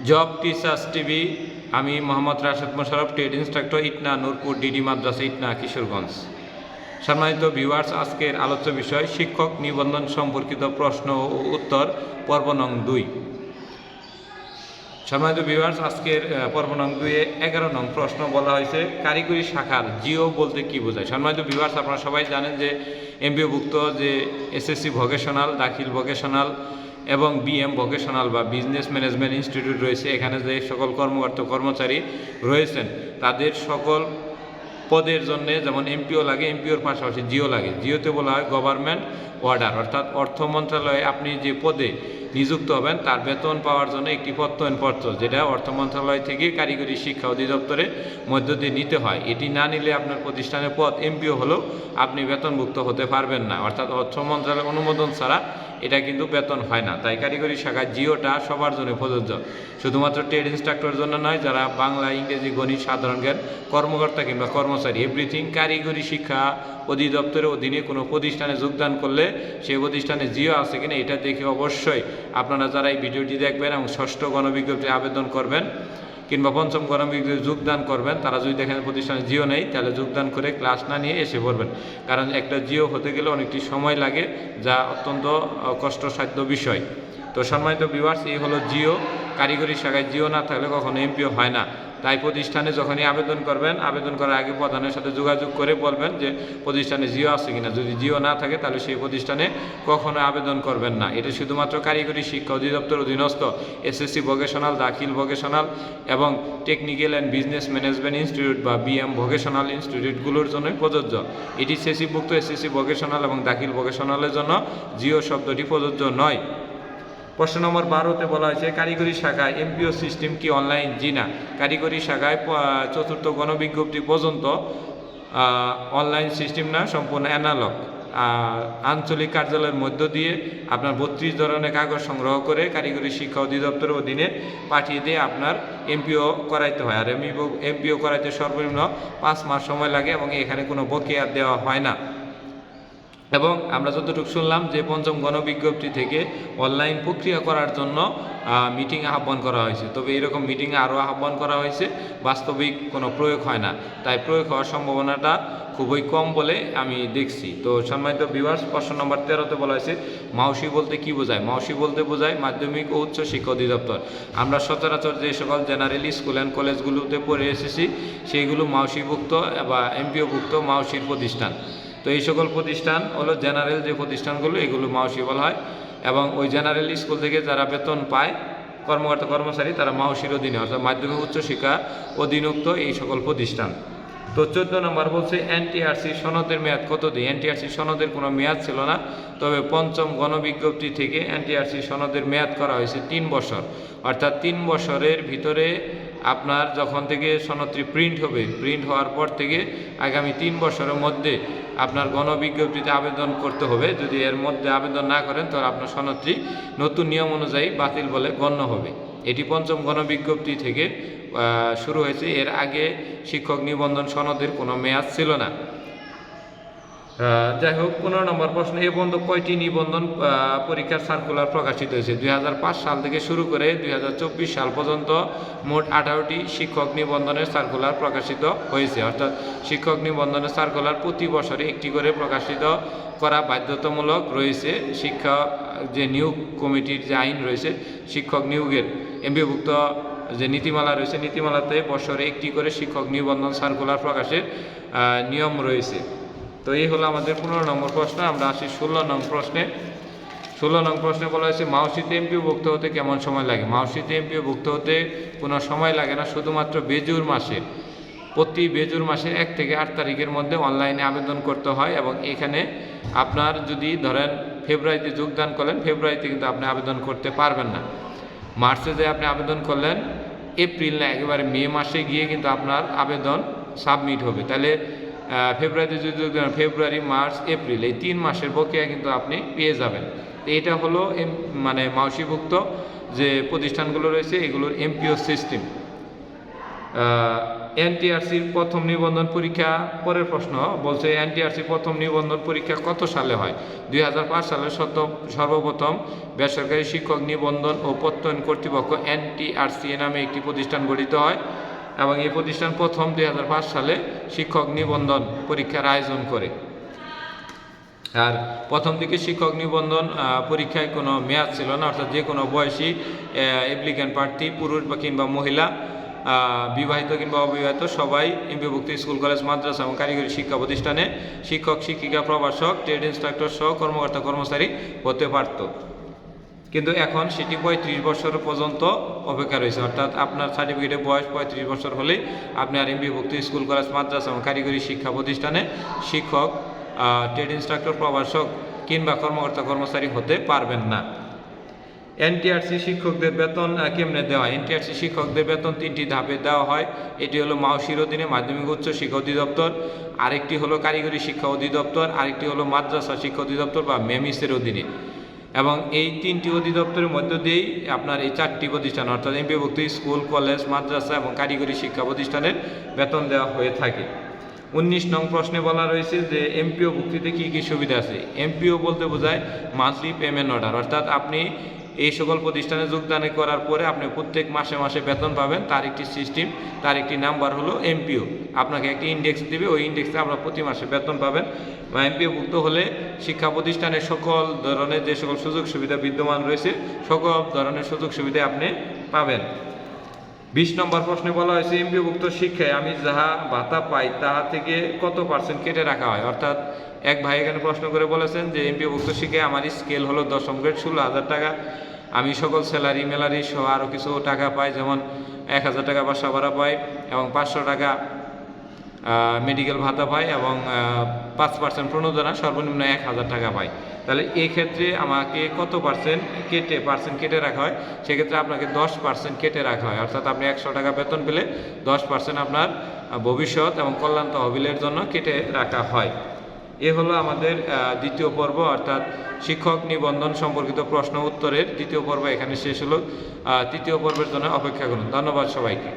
Job teachers TV. আমি Mohammad Rashed Mosharraf, trade instructor, Itna Nurpur DD Madrasa, Itna, Kishoreganj. সম্মানিত viewers, আজকের আলোচ্য বিষয় শিক্ষক নিবন্ধন সম্পর্কিত প্রশ্ন ও উত্তর, পর্ব নং 2। সম্মানিত ভিউয়ার্স, আজকের পর্ব নং 2-এ 11 নং প্রশ্ন বলা হয়েছে কারিগরি শাখার জিও বলতে কি বোঝায়। সম্মানিত ভিউয়ার্স, আপনারা সবাই জানেন যে এমবিওভুক্ত যে এসএসসি ভোকেশনাল, দাখিল ভোকেশনাল এবং বিএম ভোকেশনাল বা বিজনেস ম্যানেজমেন্ট ইনস্টিটিউট রয়েছে, এখানে যে সকল কর্মকর্তা কর্মচারী রয়েছেন তাদের সকল পদের জন্য যেমন এমপিও লাগে, এমপিওর পাশাপাশি জিও লাগে। জিওতে বলা হয় গভর্নমেন্ট অর্ডার, অর্থাৎ অর্থ মন্ত্রণালয়ে আপনি যে পদে নিযুক্ত হবেন তার বেতন পাওয়ার জন্য একটি প্রত্যয়নপত্র, যেটা অর্থ মন্ত্রণালয় থেকে কারিগরি শিক্ষা অধিদপ্তরের মধ্য দিয়ে নিতে হয়। এটি না নিলে আপনার প্রতিষ্ঠানের পদ এমপিও হলেও আপনি বেতনভুক্ত হতে পারবেন না, অর্থাৎ অর্থ মন্ত্রণালয়ের অনুমোদন ছাড়া এটা কিন্তু বেতন হয় না। তাই কারিগরি শাখা জিওটা সবার জন্য প্রযোজ্য, শুধুমাত্র ট্রেড ইন্সট্রাক্টর জন্য নয়, যারা বাংলা, ইংরেজি, গণিত, সাধারণ জ্ঞান কর্মকর্তা কিংবা কর্মচারী এভরিথিং কারিগরি শিক্ষা অধিদপ্তরের অধীনে কোনো প্রতিষ্ঠানে যোগদান করলে সেই প্রতিষ্ঠানে জিও আছে কিনা এটা দেখে অবশ্যই আপনারা যারা এই ভিডিওটি দেখবেন এবং ষষ্ঠ গণবিজ্ঞপ্তি আবেদন করবেন কিংবা পঞ্চম গণবিজ্ঞপ্তি যোগদান করবেন, তারা যদি দেখেন প্রতিষ্ঠানে জিও নেই তাহলে যোগদান করে ক্লাস না নিয়ে এসে পড়বেন, কারণ একটা জিও হতে গেলে অনেকটি সময় লাগে, যা অত্যন্ত কষ্টসাধ্য বিষয়। তো সম্মানিত ভিউয়ার্স, এই হলো জিও। কারিগরি শাখায় জিও না থাকলে কখনো এমপিও হয় না। তাই প্রতিষ্ঠানে যখনই আবেদন করবেন, আবেদন করার আগে প্রধানের সাথে যোগাযোগ করে বলবেন যে প্রতিষ্ঠানে জিও আছে কিনা। যদি জিও না থাকে তাহলে সেই প্রতিষ্ঠানে কখনো আবেদন করবেন না। এটা শুধুমাত্র কারিগরি শিক্ষা অধিদপ্তর অধীনস্থ এসএসসি ভোকেশনাল, দাখিল ভোকেশনাল এবং technical and business management institute বা বিএম ভোকেশনাল ইনস্টিটিউটগুলোর জন্যই প্রযোজ্য। এটি সেসিভুক্ত এসএসসি ভোকেশনাল এবং দাখিল ভোকেশনালের জন্য জিও শব্দটি প্রযোজ্য নয়। প্রশ্ন নম্বর 12-তে বলা হয়েছে কারিগরি শাখায় এমপিও সিস্টেম কি অনলাইন? জি না, কারিগরি শাখায় চতুর্থ গণবিজ্ঞপ্তি পর্যন্ত অনলাইন সিস্টেম না, সম্পূর্ণ অ্যানালগ। আঞ্চলিক কার্যালয়ের মধ্য দিয়ে আপনার 32 ধরনের কাগজ সংগ্রহ করে কারিগরি শিক্ষা অধিদপ্তরের অধীনে পাঠিয়ে দিয়ে আপনার এমপিও করাইতে হয়। আর এমপিও করাইতে সর্বনিম্ন 5 মাস সময় লাগে এবং এখানে কোনো বকেয়া দেওয়া হয় না। এবং আমরা যতটুকু শুনলাম যে পঞ্চম গণবিজ্ঞপ্তি থেকে অনলাইন প্রক্রিয়া করার জন্য মিটিং আহ্বান করা হয়েছে, তবে এরকম মিটিংয়ে আরও আহ্বান করা হয়েছে, বাস্তবিক কোনো প্রয়োগ হয় না। তাই প্রয়োগ হওয়ার সম্ভাবনাটা খুবই কম বলে আমি দেখছি। তো সম্মানিত ভিউয়ার্স, প্রশ্ন নম্বর 13-তে বলা হয়েছে মাউসি বলতে কি বোঝায়? মাউসি বলতে বোঝায় মাধ্যমিক ও উচ্চ শিক্ষা অধিদপ্তর। আমরা সচরাচর যে সকল জেনারেল স্কুল অ্যান্ড কলেজগুলোতে পড়ে এসেছি সেইগুলো মাউসিভুক্ত বা এমপিওভুক্ত মাউসির প্রতিষ্ঠান। তো এই সকল প্রতিষ্ঠান হলো জেনারেল যে প্রতিষ্ঠানগুলো, এগুলো মাউসি বলা হয়। এবং ওই জেনারেল স্কুল থেকে যারা বেতন পায় কর্মকর্তা কর্মচারী, তারা মাউসির অধীনে, অর্থাৎ মাধ্যমিক উচ্চশিক্ষা অধীনস্থ এই সকল প্রতিষ্ঠান। তো 14 নম্বর বলছে এনটিআরসি সনদের মেয়াদ কতদিন? এনটিআরসি সনদের কোনো মেয়াদ ছিল না, তবে পঞ্চম গণবিজ্ঞপ্তি থেকে এনটিআরসি সনদের মেয়াদ করা হয়েছে 3 বছর, অর্থাৎ 3 বছরের ভিতরে আপনার যখন থেকে সনদটি প্রিন্ট হবে, প্রিন্ট হওয়ার পর থেকে আগামী 3 বছরের মধ্যে আপনার গণবিজ্ঞপ্তিতে আবেদন করতে হবে। যদি এর মধ্যে আবেদন না করেন তাহলে আপনার সনদটি নতুন নিয়ম অনুযায়ী বাতিল বলে গণ্য হবে। এটি পঞ্চম গণবিজ্ঞপ্তি থেকে শুরু হয়েছে, এর আগে শিক্ষক নিবন্ধন সনদের কোনো মেয়াদ ছিল না। যাই হোক, 15 নম্বর প্রশ্ন, এ পর্যন্ত কয়টি নিবন্ধন পরীক্ষার সার্কুলার প্রকাশিত হয়েছে? 2005 সাল থেকে শুরু করে 2024 সাল পর্যন্ত মোট 18টি শিক্ষক নিবন্ধনের সার্কুলার প্রকাশিত হয়েছে, অর্থাৎ শিক্ষক নিবন্ধনের সার্কুলার প্রতি বছরে একটি করে প্রকাশিত করা বাধ্যতামূলক রয়েছে। শিক্ষা যে নিয়োগ কমিটির যে আইন রয়েছে, শিক্ষক নিয়োগের এমপিওভুক্ত যে নীতিমালা রয়েছে, নীতিমালাতে বছরে একটি করে শিক্ষক নিবন্ধন সার্কুলার প্রকাশের নিয়ম রয়েছে। তো এই হলো আমাদের 15 নম্বর প্রশ্ন। আমরা আসি 16 নং প্রশ্নে। 16 নং প্রশ্নে বলা হয়েছে মাউসিতে এমপিওভুক্ত হতে কেমন সময় লাগে? মাউসিতে এমপিওভুক্ত হতে কোনো সময় লাগে না, শুধুমাত্র বেজুর মাসে, প্রতি বেজুর মাসের 1 থেকে 8 তারিখের মধ্যে অনলাইনে আবেদন করতে হয়। এবং এখানে আপনার যদি ধরেন ফেব্রুয়ারিতে যোগদান করলেন, ফেব্রুয়ারিতে কিন্তু আপনি আবেদন করতে পারবেন না। মার্চে যে আপনি আবেদন করলেন, এপ্রিল না একেবারে মে মাসে গিয়ে কিন্তু আপনার আবেদন সাবমিট হবে। তাহলে ফেব্রুয়ারিতে যদি ফেব্রুয়ারি, মার্চ, এপ্রিল এই 3 মাসের বকেয়া কিন্তু আপনি পেয়ে যাবেন। এটা হলো মানে মাউসিভুক্ত যে প্রতিষ্ঠানগুলো রয়েছে এগুলোর এমপিও সিস্টেম। এনটিআরসির প্রথম নিবন্ধন পরীক্ষা, পরের প্রশ্ন বলছে এনটিআরসির প্রথম নিবন্ধন পরীক্ষা কত সালে হয়? 2005 সালে সর্বপ্রথম বেসরকারি শিক্ষক নিবন্ধন ও প্রত্যয়ন কর্তৃপক্ষ এনটিআরসি নামে একটি প্রতিষ্ঠান গঠিত হয় এবং এই প্রতিষ্ঠান প্রথম 2005 সালে শিক্ষক নিবন্ধন পরীক্ষার আয়োজন করে। আর প্রথম দিকে শিক্ষক নিবন্ধন পরীক্ষায় কোনো মেয়াদ ছিল না, অর্থাৎ যে কোনো বয়সী অ্যাপ্লিক্যান্ট প্রার্থী, পুরুষ বা কিংবা মহিলা, বিবাহিত কিংবা অবিবাহিত সবাই এমপিওভুক্ত স্কুল, কলেজ, মাদ্রাসা এবং কারিগরি শিক্ষা প্রতিষ্ঠানে শিক্ষক, শিক্ষিকা, প্রভাষক, ট্রেড ইন্সট্রাক্টর সহ কর্মকর্তা কর্মচারী হতে পারত। কিন্তু এখন সেটি 35 বছর পর্যন্ত অপেক্ষা রয়েছে, অর্থাৎ আপনার সার্টিফিকেটের বয়স 35 বছর হলে আপনি আর এমপিওভুক্ত স্কুল, কলেজ, মাদ্রাসা এবং কারিগরি শিক্ষা প্রতিষ্ঠানে শিক্ষক, ট্রেড ইন্সট্রাক্টর, প্রভাষক কিংবা কর্মকর্তা কর্মচারী হতে পারবেন না। এনটিআরসি শিক্ষকদের বেতন কেমনে দেওয়া হয়? এনটিআরসি শিক্ষকদের বেতন 3টি ধাপে দেওয়া হয়। এটি হলো মাওসির অধীনে মাধ্যমিক উচ্চ শিক্ষা অধিদপ্তর, আরেকটি হলো কারিগরি শিক্ষা অধিদপ্তর, আরেকটি হলো মাদ্রাসা শিক্ষা অধিদপ্তর বা মেমিসের অধীনে। এবং এই 3টি অধিদপ্তরের মধ্য দিয়েই আপনার এই 4টি প্রতিষ্ঠান অর্থাৎ এমপিওভুক্ত স্কুল, কলেজ, মাদ্রাসা এবং কারিগরি শিক্ষা প্রতিষ্ঠানের বেতন দেওয়া হয়ে থাকে। 19 নং প্রশ্নে বলা রয়েছে যে এমপিও ভুক্তিতে কী কী সুবিধা আছে। এমপিও বলতে বোঝায় মান্থলি পেমেন্ট অর্ডার, অর্থাৎ আপনি এই সকল প্রতিষ্ঠানে যোগদান করার পরে আপনি প্রত্যেক মাসে মাসে বেতন পাবেন। তার একটি সিস্টেম, তার একটি নাম্বার হলো এমপিও। আপনাকে একটি ইন্ডেক্স দেবে, ওই ইন্ডেক্সে আপনার প্রতি মাসে বেতন পাবেন। এমপিও ভুক্ত হলে শিক্ষা প্রতিষ্ঠানের সকল ধরনের যে সকল সুযোগ সুবিধা বিদ্যমান রয়েছে সকল ধরনের সুযোগ সুবিধা আপনি পাবেন। 20 নম্বর প্রশ্নে বলা হয়েছে এমপিওভুক্ত শিক্ষায় আমি যাহা ভাতা পাই তাহা থেকে কত % কেটে রাখা হয়। অর্থাৎ এক ভাই এখানে প্রশ্ন করে বলেছেন যে এমপিওভুক্ত শিক্ষায় আমার স্কেল হলো 10ম গ্রেড, 16,000 টাকা। আমি সকল স্যালারি মেলারি সহ আরও কিছু টাকা পাই, যেমন 1,000 টাকা বাসা ভাড়া পাই এবং 500 টাকা মেডিকেল ভাতা পাই এবং 5% প্রণোদনা, সর্বনিম্ন 1,000 টাকা পাই। তাহলে এই ক্ষেত্রে আমাকে কত পার্সেন্ট কেটে রাখা হয়? সেক্ষেত্রে আপনাকে 10% কেটে রাখা হয়, অর্থাৎ আপনি 100 টাকা বেতন পেলে 10% আপনার ভবিষ্যৎ এবং কল্যাণ তহবিলের জন্য কেটে রাখা হয়। এ হলো আমাদের দ্বিতীয় পর্ব, অর্থাৎ শিক্ষক নিবন্ধন সম্পর্কিত প্রশ্ন উত্তরের দ্বিতীয় পর্ব এখানে শেষ হলো। তৃতীয় পর্বের জন্য অপেক্ষা করুন। ধন্যবাদ সবাইকে।